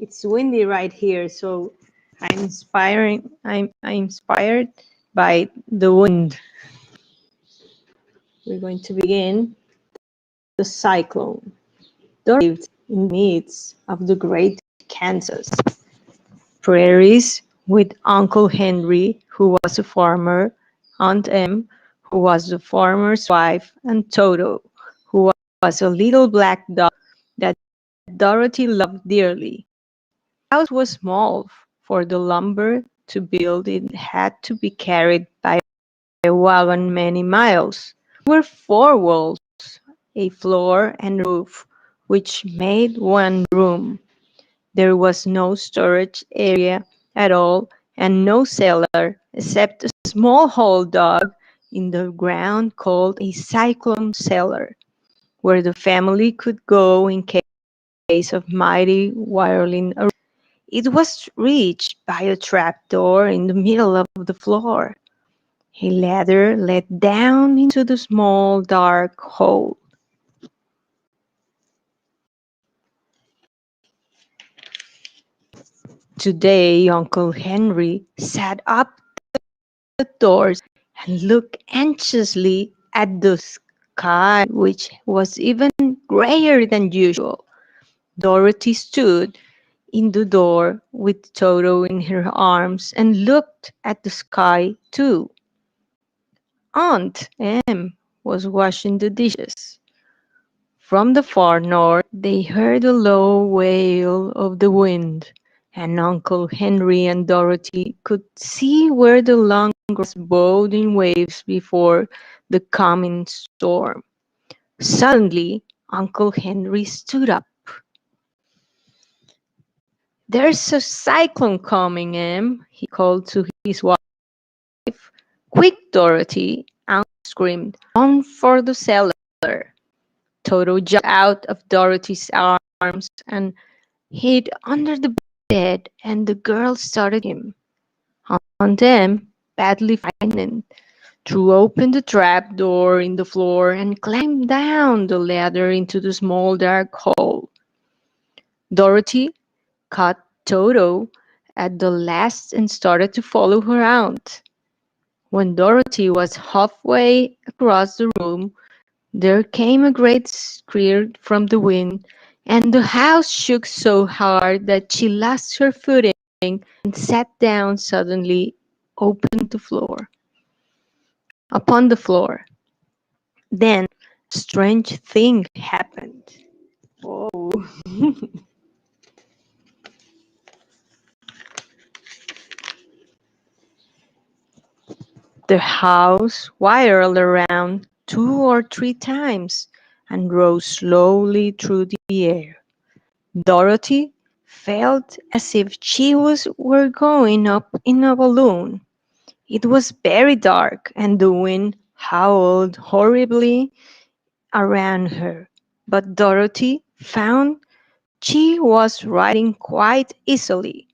It's windy right here, so I'm inspired by the wind. We're going to begin the cyclone. Dorothy lived in the midst of the great Kansas prairies with Uncle Henry, who was a farmer, Aunt Em, who was the farmer's wife, and Toto, who was a little black dog that Dorothy loved dearly. The house was small, for the lumber to build it had to be carried by a wagon many miles. There were four walls, a floor, and a roof, which made one room. There was no storage area at all, and no cellar, except a small hole dug in the ground called a cyclone cellar, where the family could go in case of mighty whirling. It was reached by a trapdoor in the middle of the floor. A ladder led down into the small dark hole. Today Uncle Henry sat up the doors and looked anxiously at the sky, which was even grayer than usual. Dorothy stood in the door with Toto in her arms and looked at the sky too. Aunt Em was washing the dishes. From the far north they heard the low wail of the wind, and Uncle Henry and Dorothy could see where the long grass bowed in waves before the coming storm. Suddenly Uncle Henry stood up. "There's a cyclone coming, Em," he called to his wife. "Quick, Dorothy!" Aunt screamed. "Run for the cellar!" Toto jumped out of Dorothy's arms and hid under the bed, and the girls started him. Aunt Em, badly frightened, threw open the trap door in the floor and climbed down the ladder into the small dark hole. Dorothy caught Toto at the last and started to follow her aunt. When Dorothy was halfway across the room, there came a great scream from the wind, and the house shook so hard that she lost her footing and sat down suddenly upon the floor. Then a strange thing happened. Oh. The house whirled around 2 or 3 times and rose slowly through the air. Dorothy felt as if were going up in a balloon. It was very dark, and the wind howled horribly around her, but Dorothy found she was riding quite easily.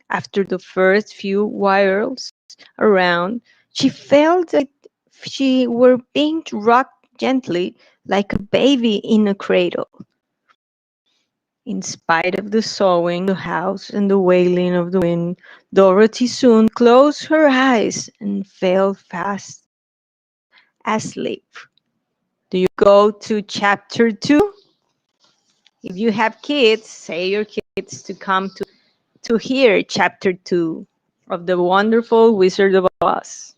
After the first few whirls around, she felt that she were being rocked gently like a baby in a cradle. In spite of the sawing of the house and the wailing of the wind, Dorothy soon closed her eyes and fell fast asleep. Do you go to chapter 2? If you have kids, say your kids to come to hear chapter 2 of The Wonderful Wizard of Oz.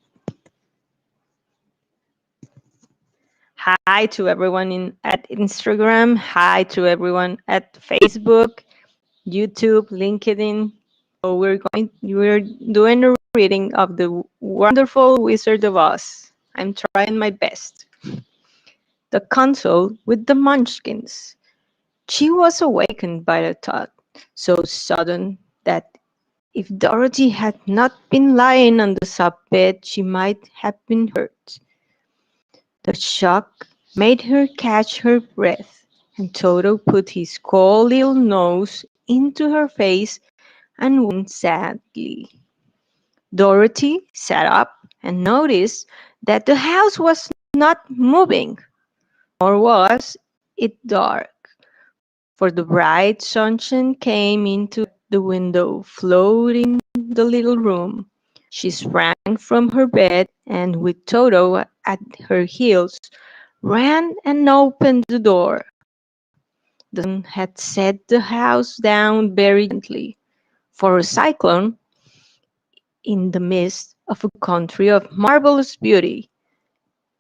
Hi to everyone at Instagram. Hi to everyone at Facebook, YouTube, LinkedIn. So we're doing a reading of The Wonderful Wizard of Oz. I'm trying my best. The Council with the Munchkins. She was awakened by a thought so sudden that if Dorothy had not been lying on the soft bed, she might have been hurt. The shock made her catch her breath, and Toto put his cold little nose into her face and winked sadly. Dorothy sat up and noticed that the house was not moving, nor was it dark, for the bright sunshine came into the window, flooding the little room. She sprang from her bed and, with Toto at her heels, ran and opened the door. The sun had set the house down very gently, for a cyclone, in the midst of a country of marvelous beauty.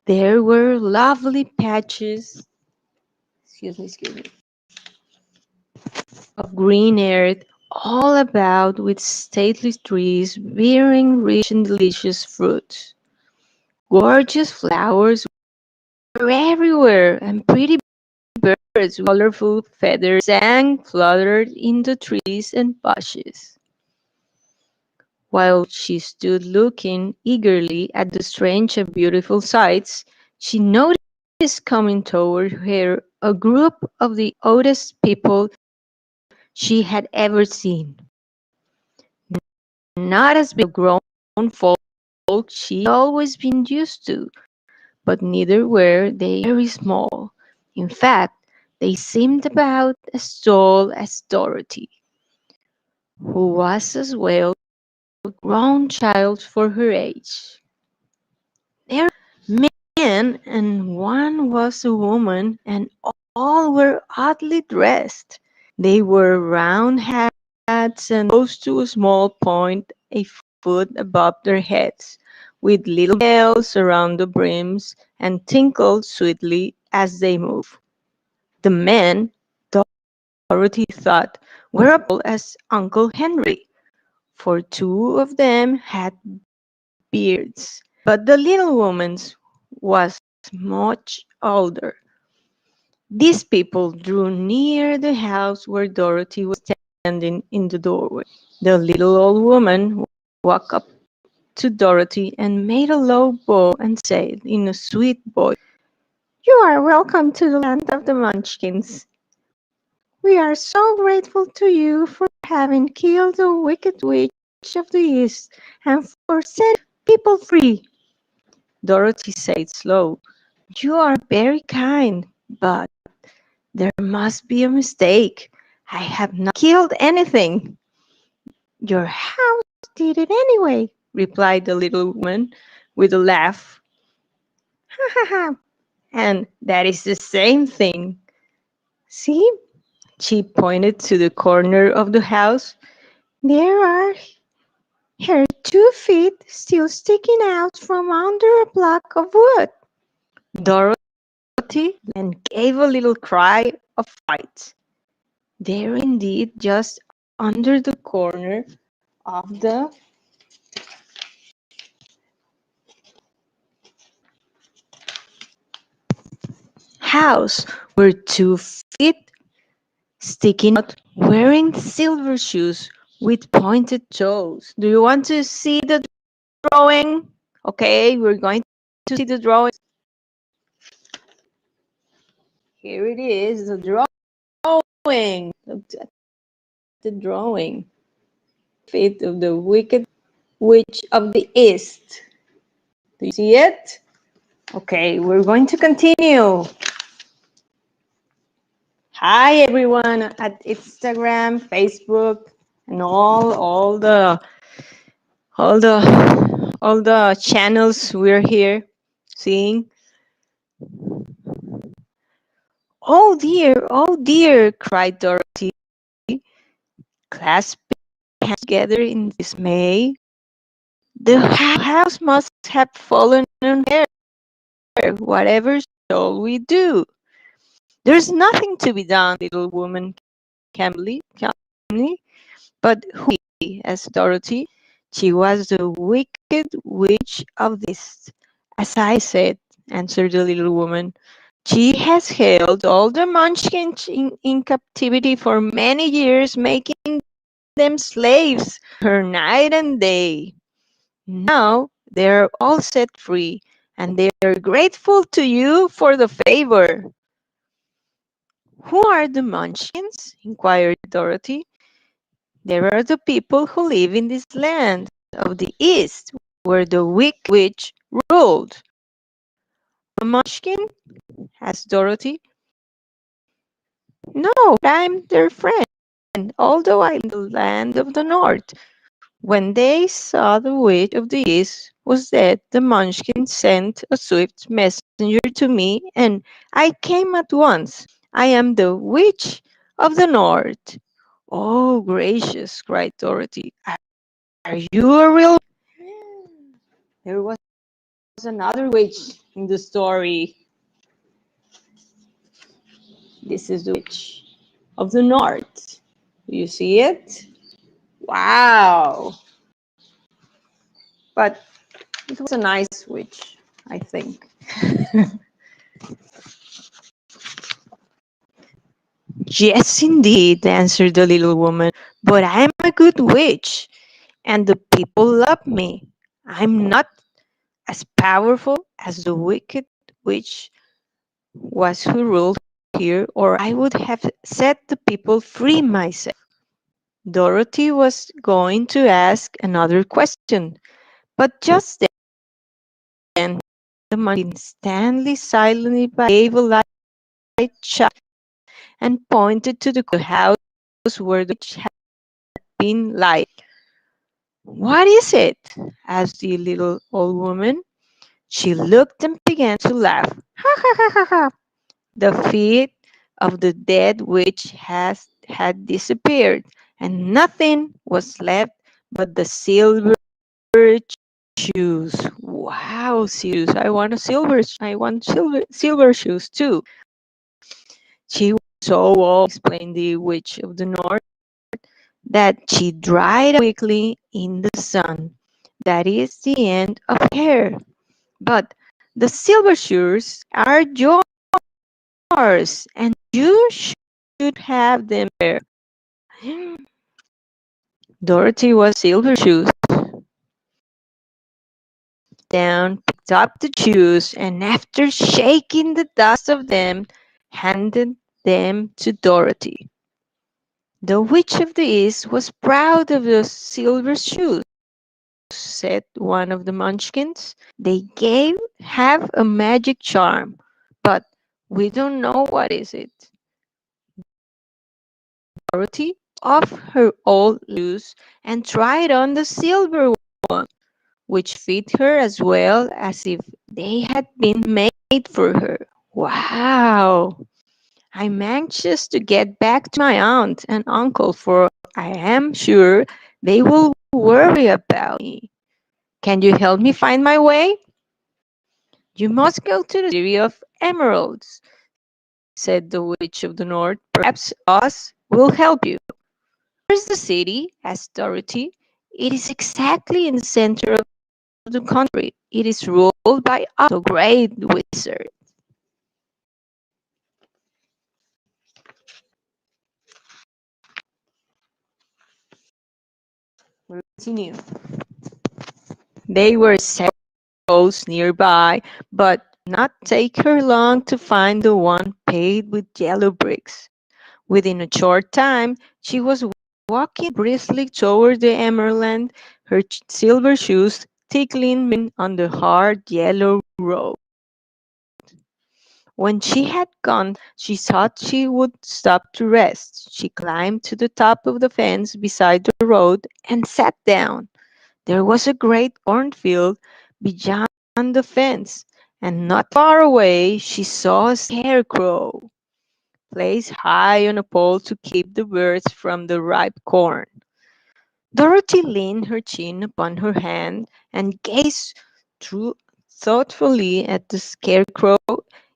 There were lovely patches, excuse me, of green earth all about, with stately trees bearing rich and delicious fruits. Gorgeous flowers were everywhere, and pretty birds with colorful feathers sang, fluttered in the trees and bushes. While she stood looking eagerly at the strange and beautiful sights, she noticed coming toward her a group of the oddest people she had ever seen. Not as big grown folk she had always been used to, but neither were they very small. In fact, they seemed about as tall as Dorothy, who was as well a grown child for her age. There were men, and one was a woman, and all were oddly dressed. They wore round hats and rose to a small point a foot above their heads, with little bells around the brims, and tinkled sweetly as they moved. The men, Dorothy thought, were as tall as Uncle Henry, for two of them had beards, but the little woman's was much older. These people drew near the house where Dorothy was standing in the doorway. The little old woman walked up to Dorothy and made a low bow and said in a sweet voice, "You are welcome to the land of the Munchkins. We are so grateful to you for having killed the wicked witch of the East and for setting people free." Dorothy said slow, "You are very kind, but there must be a mistake. I have not killed anything." "Your house did it anyway," replied the little woman with a laugh. "Ha ha ha! And that is the same thing. See?" She pointed to the corner of the house. "There are her 2 feet still sticking out from under a block of wood." Dorothy then gave a little cry of fright. There indeed, just under the corner of the house were 2 feet sticking out, wearing silver shoes with pointed toes. Do you want to see the drawing? Okay, we're going to see the drawing. Here it is, the drawing. Look at the drawing. Feet of the wicked witch of the East. Do you see it? Okay, we're going to continue. Hi everyone at Instagram, Facebook, and all the channels we're here seeing. Oh dear, cried Dorothy, clasping hands together in dismay. The house must have fallen on her. Whatever shall we do? There's nothing to be done, little woman calmly. But who asked Dorothy. She was the wicked witch of the East. "As I said," answered the little woman. "She has held all the Munchkins in captivity for many years, making them slaves her night and day. Now they're all set free, and they are grateful to you for the favor." "Who are the Munchkins?" inquired Dorothy. "There are the people who live in this land of the East, where the wicked witch ruled." "A Munchkin?" asked Dorothy. No, I'm their friend, although I'm in the land of the north. When they saw the witch of the east was dead, the munchkin sent a swift messenger to me, and I came at once. I am the witch of the north. Oh, gracious, cried Dorothy. Are you a real? There was another witch in the story. This is the witch of the north. Do you see it? Wow. But it was a nice witch, I think. Yes, indeed, answered the little woman. But I am a good witch, and the people love me. I'm not as powerful as the wicked witch was who ruled here, or I would have set the people free myself. Dorothy was going to ask another question, but just then the monkey Stanley silently gave a light shout and pointed to the house where the witch had been lying. "What is it?" asked the little old woman. She looked and began to laugh. "Ha ha ha ha ha! The feet of the dead witch had disappeared, and nothing was left but the silver shoes." Wow, shoes! I want silver shoes too. She was so old, explained the witch of the north, that she dried up quickly in the sun. That is the end of her. But the silver shoes are yours, and you should have them there. Dorothy was silver shoes down, picked up the shoes, and after shaking the dust of them, handed them to Dorothy. The witch of the east was proud of the silver shoes, said one of the munchkins. They have a magic charm, but we don't know what is it. Dorothy off her old shoes and tried on the silver one, which fit her as well as if they had been made for her. Wow! I'm anxious to get back to my aunt and uncle, for I am sure they will worry about me. Can you help me find my way? You must go to the city of emeralds, said the witch of the north. Perhaps Oz will help you. Where's the city? Asked Dorothy. It is exactly in the center of the country. It is ruled by Oz, the great wizard. We continue. They were several roads nearby, but not take her long to find the one paved with yellow bricks. Within a short time, she was walking briskly toward the emerald, her silver shoes tickling on the hard yellow road. When she had gone, she thought she would stop to rest. She climbed to the top of the fence beside the road and sat down. There was a great cornfield beyond the fence, and not far away she saw a scarecrow placed high on a pole to keep the birds from the ripe corn. Dorothy leaned her chin upon her hand and gazed through thoughtfully at the scarecrow.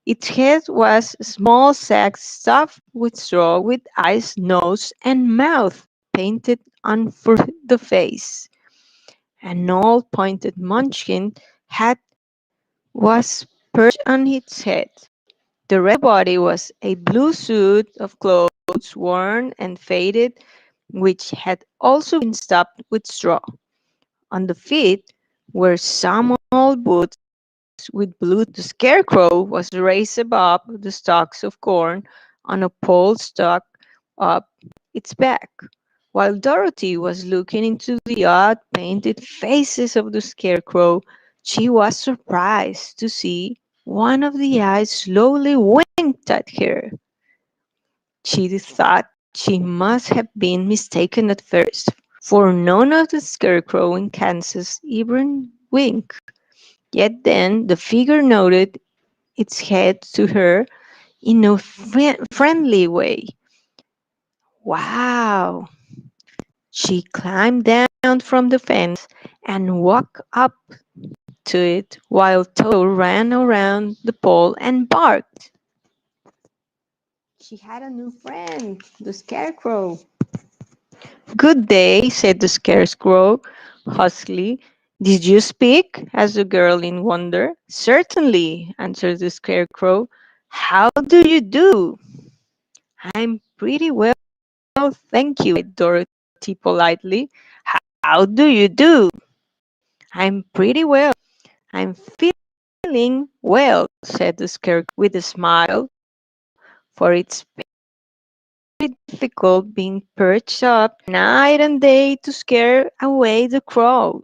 Its head was a small sack stuffed with straw, with eyes, nose, and mouth painted on for the face. An old pointed munchkin hat was perched on its head. The rest of the body was a blue suit of clothes, worn and faded, which had also been stuffed with straw. On the feet were some old boots with blue. The scarecrow was raised above the stalks of corn on a pole stuck up its back. While Dorothy was looking into the odd painted faces of the scarecrow, she was surprised to see one of the eyes slowly winked at her. She thought she must have been mistaken at first, for none of the scarecrow in Kansas even winked. Yet then the figure nodded its head to her in a friendly way. Wow! She climbed down from the fence and walked up to it while Toto ran around the pole and barked. She had a new friend, the scarecrow. "Good day," said the scarecrow huskily. "Did you speak?" asked the girl in wonder. "Certainly," answered the scarecrow. "How do you do?" "I'm pretty well, thank you," replied Dorothy politely. "How do you do?" "I'm pretty well. I'm feeling well," said the scarecrow with a smile, for it's very difficult being perched up night and day to scare away the crows.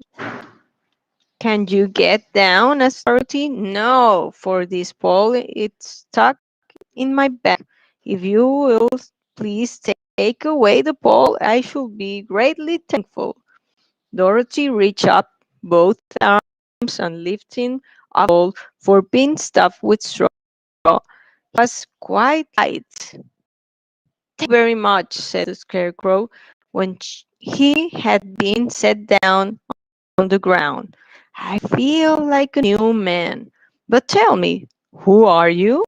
"Can you get down?" asked Dorothy. "No, for this pole it's stuck in my back. If you will please take away the pole, I should be greatly thankful." Dorothy reached up both arms and lifting up the pole, for being stuffed with straw, was quite light. "Thank you very much," said the scarecrow, when he had been set down on the ground. "I feel like a new man. But tell me, who are you?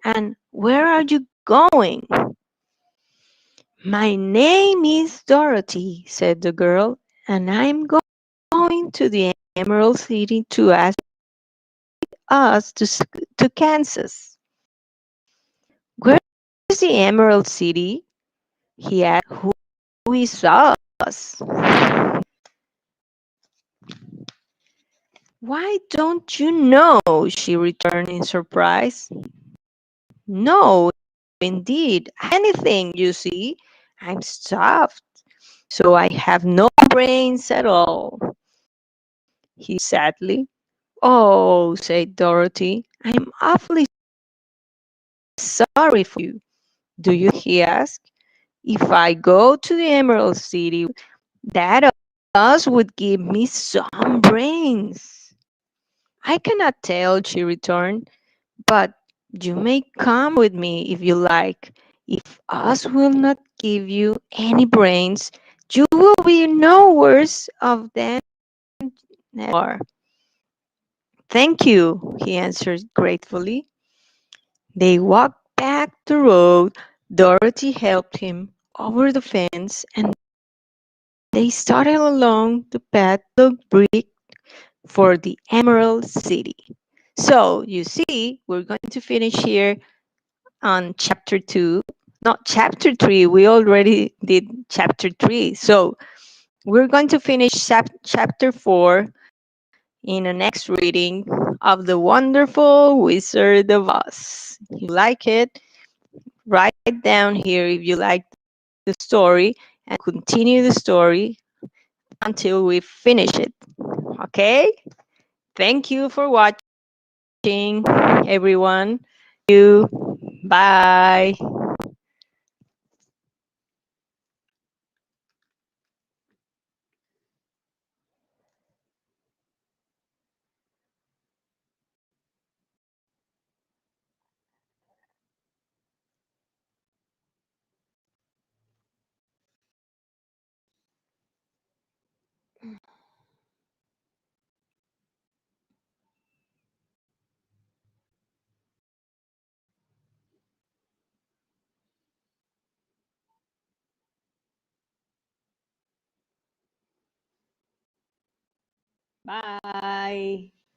And where are you going?" "My name is Dorothy," said the girl, "and I'm going to the Emerald City to ask us to Kansas." "Where is the Emerald City?" he asked. Who is us?" "Why don't you know?" she returned in surprise. "No, indeed. Anything, you see. I'm stuffed, so I have no brains at all," he sadly. "Oh," said Dorothy, "I'm awfully sorry for you. Do you," he asked, "if I go to the Emerald City, that Oz would give me some brains?" "I cannot tell," she returned, "but you may come with me if you like. If Oz will not give you any brains, you will be no worse off than you are." "Thank you," he answered gratefully. They walked back the road. Dorothy helped him over the fence, and they started along the path looked brick for the Emerald City. So, you see, we're going to finish here on chapter 2. Not chapter 3, we already did chapter 3. So, we're going to finish chapter 4 in the next reading of The Wonderful Wizard of Oz. If you like it, write down here if you like the story and continue the story until we finish it. Okay? Thank you for watching, everyone. Thank you. Bye. Bye.